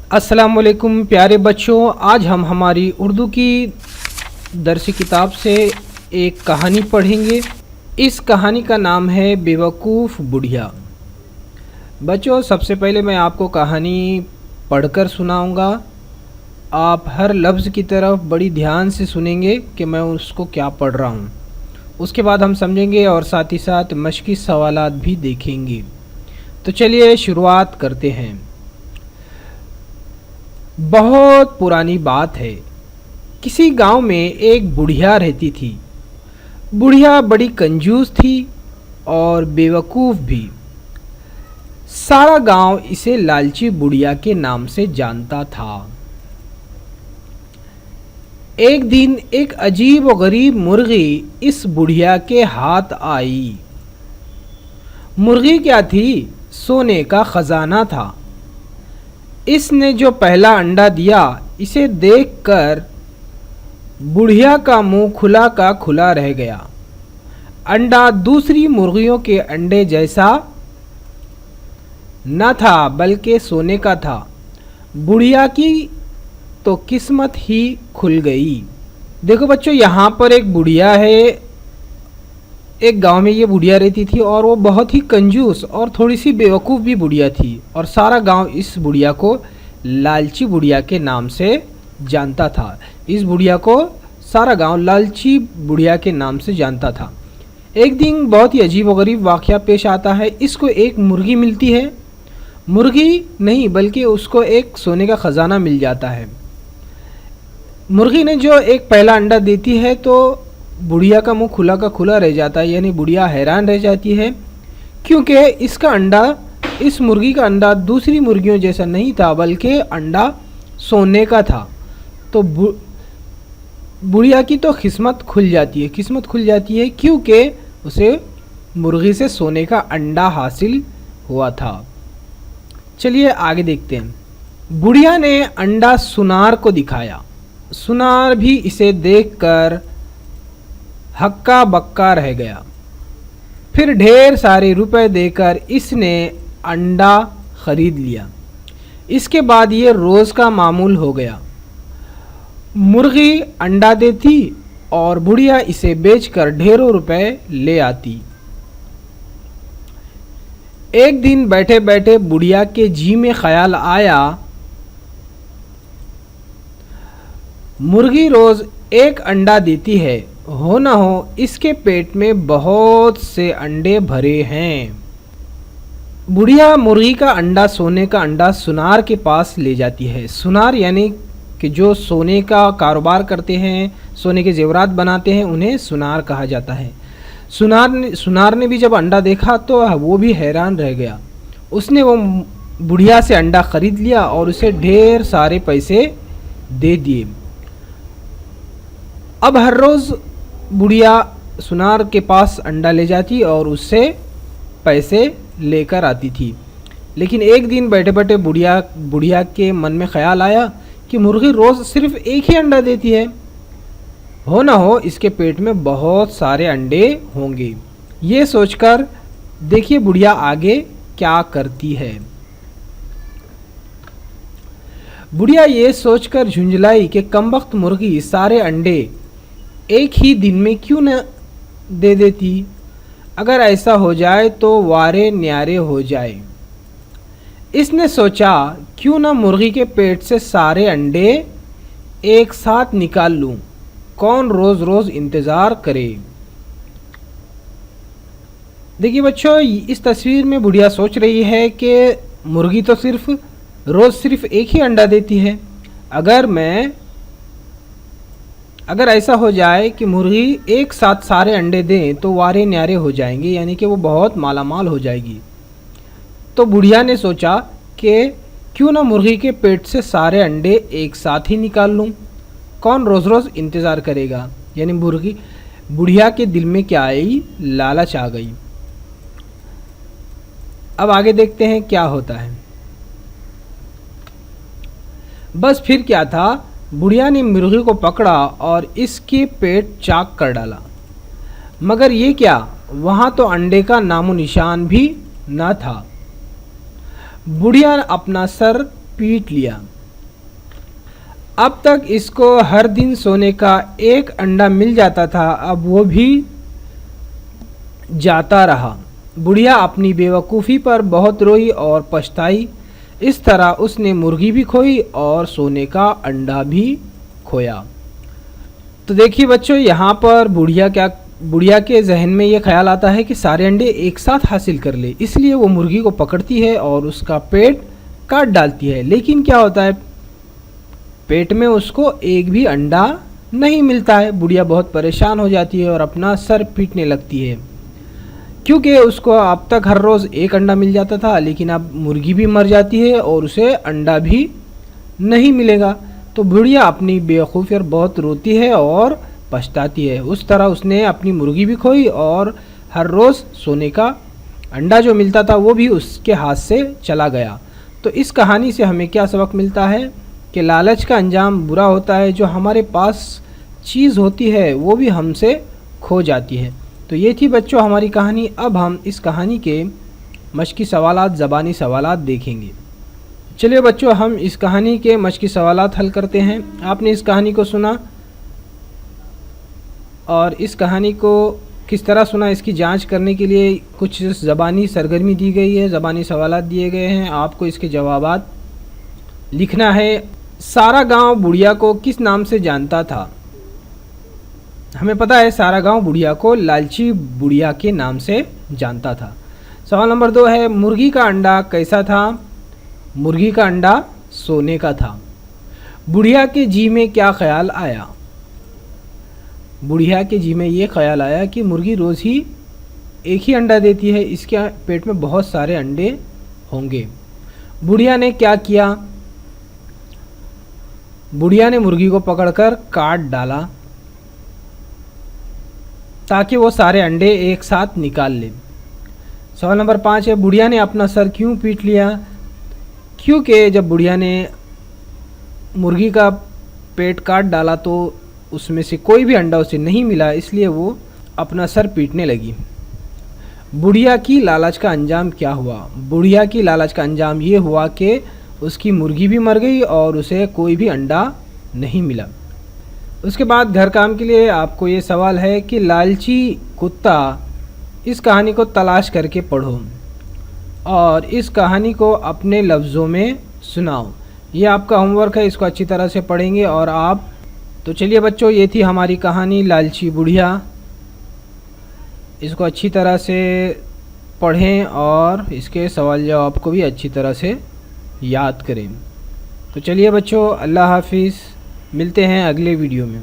अस्सलामुअलैकुम प्यारे बच्चों, आज हम हमारी उर्दू की दरसी किताब से एक कहानी पढ़ेंगे। इस कहानी का नाम है बेवकूफ़ बुढ़िया। बच्चों, सबसे पहले मैं आपको कहानी पढ़कर सुनाऊंगा। आप हर लफ्ज़ की तरफ बड़ी ध्यान से सुनेंगे कि मैं उसको क्या पढ़ रहा हूँ। उसके बाद हम समझेंगे और साथ ही साथ मश्की सवालात भी देखेंगे। तो चलिए शुरुआत करते हैं। बहुत पुरानी बात है। किसी गांव में एक बुढ़िया रहती थी। बुढ़िया बड़ी कंजूस थी और बेवकूफ़ भी। सारा गांव इसे लालची बुढ़िया के नाम से जानता था। एक दिन एक अजीब व गरीब मुर्गी इस बुढ़िया के हाथ आई। मुर्गी क्या थी? सोने का खजाना था। इसने जो पहला अंडा दिया, इसे देखकर बुढ़िया का मुंह खुला का खुला रह गया। अंडा दूसरी मुर्गियों के अंडे जैसा न था, बल्कि सोने का था। बुढ़िया की तो किस्मत ही खुल गई। देखो बच्चों, यहाँ पर एक बुढ़िया है। एक गांव में ये बुढ़िया रहती थी और वो बहुत ही कंजूस और थोड़ी सी बेवकूफ़ भी बुढ़िया थी। और सारा गांव इस बुढ़िया को लालची बुढ़िया के नाम से जानता था। इस बुढ़िया को सारा गांव लालची बुढ़िया के नाम से जानता था। एक दिन बहुत ही अजीब व गरीब वाक़या पेश आता है। इसको एक मुर्गी मिलती है। मुर्गी नहीं, बल्कि उसको एक सोने का ख़जाना मिल जाता है। मुर्गी ने जो एक पहला अंडा देती है तो बुढ़िया का मुंह खुला का खुला रह जाता है, यानी बुढ़िया हैरान रह जाती है, क्योंकि इसका अंडा, इस मुर्गी का अंडा दूसरी मुर्गियों जैसा नहीं था, बल्कि अंडा सोने का था। तो बुढ़िया की तो किस्मत खुल जाती है। किस्मत खुल जाती है क्योंकि उसे मुर्गी से सोने का अंडा हासिल हुआ था। चलिए आगे देखते हैं। बुढ़िया ने अंडा सुनार को दिखाया। सुनार भी इसे देखकर हक्का बक्का रह गया। फिर ढेर सारे रुपए देकर इसने अंडा खरीद लिया। इसके बाद ये रोज़ का मामूल हो गया। मुर्गी अंडा देती और बुढ़िया इसे बेचकर ढेरों रुपए ले आती। एक दिन बैठे बैठे बुढ़िया के जी में ख्याल आया, मुर्गी रोज़ एक अंडा देती है, हो ना हो इसके पेट में बहुत से अंडे भरे हैं। बुढ़िया मुर्गी का अंडा, सोने का अंडा सुनार के पास ले जाती है। सुनार यानी कि जो सोने का कारोबार करते हैं, सोने के जेवरात बनाते हैं, उन्हें सुनार कहा जाता है। सुनार ने भी जब अंडा देखा तो वो भी हैरान रह गया। उसने वो बुढ़िया से अंडा खरीद लिया और उसे ढेर सारे पैसे दे दिए। अब हर रोज़ बुढ़िया सुनार के पास अंडा ले जाती और उससे पैसे लेकर आती थी। लेकिन एक दिन बैठे बैठे बुढ़िया के मन में ख्याल आया कि मुर्गी रोज़ सिर्फ एक ही अंडा देती है, हो ना हो इसके पेट में बहुत सारे अंडे होंगे। ये सोचकर देखिए बुढ़िया आगे क्या करती है। बुढ़िया ये सोचकर झुंझलाई कि कमबख्त मुर्गी सारे अंडे एक ही दिन में क्यों न दे देती। अगर ऐसा हो जाए तो वारे न्यारे हो जाए। इसने सोचा, क्यों न मुर्गी के पेट से सारे अंडे एक साथ निकाल लूं। कौन रोज़ रोज़ इंतज़ार करे। देखिए बच्चों, इस तस्वीर में बुढ़िया सोच रही है कि मुर्गी तो रोज़ सिर्फ एक ही अंडा देती है। अगर ऐसा हो जाए कि मुर्गी एक साथ सारे अंडे दें तो वारे न्यारे हो जाएंगे, यानी कि वो बहुत मालामाल हो जाएगी। तो बुढ़िया ने सोचा कि क्यों ना मुर्गी के पेट से सारे अंडे एक साथ ही निकाल लूं। कौन रोज़ रोज़ इंतज़ार करेगा। यानी बुढ़िया के दिल में क्या आई? लालच आ गई। अब आगे देखते हैं क्या होता है। बस फिर क्या था, बुढ़िया ने मुर्गी को पकड़ा और इसके पेट चाक कर डाला। मगर ये क्या, वहाँ तो अंडे का नामो निशान भी न था। बुढ़िया ने अपना सर पीट लिया। अब तक इसको हर दिन सोने का एक अंडा मिल जाता था, अब वो भी जाता रहा। बुढ़िया अपनी बेवकूफ़ी पर बहुत रोई और पछताई। इस तरह उसने मुर्गी भी खोई और सोने का अंडा भी खोया। तो देखिए बच्चों, यहाँ पर बुढ़िया के जहन में ये ख्याल आता है कि सारे अंडे एक साथ हासिल कर ले, इसलिए वो मुर्गी को पकड़ती है और उसका पेट काट डालती है। लेकिन क्या होता है, पेट में उसको एक भी अंडा नहीं मिलता है। बुढ़िया बहुत परेशान हो जाती है और अपना सर पीटने लगती है, क्योंकि उसको अब तक हर रोज़ एक अंडा मिल जाता था, लेकिन अब मुर्गी भी मर जाती है और उसे अंडा भी नहीं मिलेगा। तो बुढ़िया अपनी बेवकूफ़ी पर बहुत रोती है और पछताती है। उस तरह उसने अपनी मुर्गी भी खोई और हर रोज़ सोने का अंडा जो मिलता था वो भी उसके हाथ से चला गया। तो इस कहानी से हमें क्या सबक मिलता है कि लालच का अंजाम बुरा होता है। जो हमारे पास चीज़ होती है वो भी हमसे खो जाती है। तो ये थी बच्चों हमारी कहानी। अब हम इस कहानी के मश्की सवालात, ज़बानी सवालात देखेंगे। चलिए बच्चों, हम इस कहानी के मश्की सवालात हल करते हैं। आपने इस कहानी को सुना और इस कहानी को किस तरह सुना, इसकी जांच करने के लिए कुछ ज़बानी सरगर्मी दी गई है, ज़बानी सवालात दिए गए हैं। आपको इसके जवाबात लिखना है। सारा गांव बुढ़िया को किस नाम से जानता था? हमें पता है सारा गांव बुढ़िया को लालची बुढ़िया के नाम से जानता था। सवाल नंबर 2 है, मुर्गी का अंडा कैसा था? मुर्गी का अंडा सोने का था। बुढ़िया के जी में क्या ख्याल आया? बुढ़िया के जी में ये ख्याल आया कि मुर्गी रोज़ ही एक ही अंडा देती है, इसके पेट में बहुत सारे अंडे होंगे। बुढ़िया ने क्या किया? बुढ़िया ने मुर्गी को पकड़कर काट डाला ताकि वो सारे अंडे एक साथ निकाल ले। सवाल नंबर 5 है, बुढ़िया ने अपना सर क्यों पीट लिया? क्योंकि जब बुढ़िया ने मुर्गी का पेट काट डाला तो उसमें से कोई भी अंडा उसे नहीं मिला, इसलिए वो अपना सर पीटने लगी। बुढ़िया की लालच का अंजाम क्या हुआ? बुढ़िया की लालच का अंजाम ये हुआ कि उसकी मुर्गी भी मर गई और उसे कोई भी अंडा नहीं मिला। उसके बाद घर काम के लिए आपको ये सवाल है कि लालची कुत्ता, इस कहानी को तलाश करके पढ़ो और इस कहानी को अपने लफ्ज़ों में सुनाओ। ये आपका होमवर्क है, इसको अच्छी तरह से पढ़ेंगे और आप। तो चलिए बच्चों, ये थी हमारी कहानी लालची बुढ़िया। इसको अच्छी तरह से पढ़ें और इसके सवाल जवाब को भी अच्छी तरह से याद करें। तो चलिए बच्चों, अल्लाह हाफिज़, मिलते हैं अगले वीडियो में।